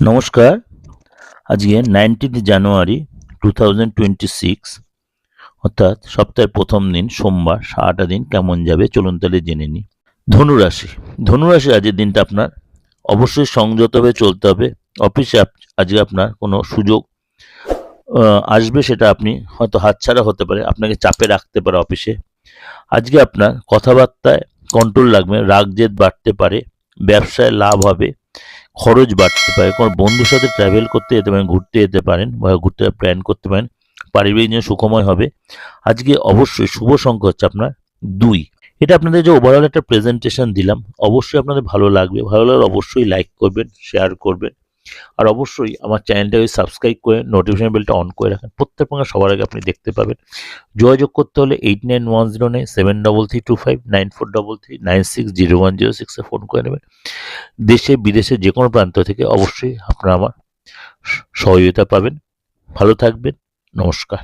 নমস্কার। আজকে 19 জানুয়ারি 2026 অর্থাৎ সপ্তাহের প্রথম দিন সোমবার। সারাটা দিন কেমন যাবে চলুন তাহলে জেনে নিই। ধনুরাশি। ধনুরাশি আজকের দিনটা আপনার অবশ্যই সংযতভাবে চলতে হবে। অফিসে আজকে আপনার কোনো সুযোগ আসবে, সেটা আপনি হয়তো হাতছাড়া হতে পারে, আপনাকে চাপে রাখতে পারে অফিসে। আজকে আপনার কথাবার্তায় কন্ট্রোল রাখবেন, রাগ জেদ বাড়তে পারে, ব্যবসায় লাভ হবে, খরচ বাড়তে পারে। কোনো বন্ধুর সাথে ট্রাভেল করতে যেতে পারেন, ঘুরতে যেতে পারেন বা ঘুরতে প্ল্যান করতে পারেন। পারিবারিক জীবন সুখময় হবে। আজকে অবশ্যই শুভ সংখ্যা হচ্ছে আপনার 2। এটা আপনাদের যে ওভারঅল একটা প্রেজেন্টেশন দিলাম, অবশ্যই আপনাদের ভালো লাগবে। ভালো লাগলে অবশ্যই লাইক করবেন, শেয়ার করবেন, আর অবশ্যই আমার চ্যানেলটাকে সাবস্ক্রাইব করে নোটিফিকেশন বেলটা অন করে রাখেন। প্রত্যেক প্রকার সবার আগে আপনি দেখতে পাবেন। যোগাযোগ করতে হলে 891097339433960106 ফোন করে নেবেন। দেশে বিদেশে যে কোনো প্রান্ত থেকে অবশ্যই আপনারা আমার সহযোগিতা পাবেন। ভালো থাকবেন। নমস্কার।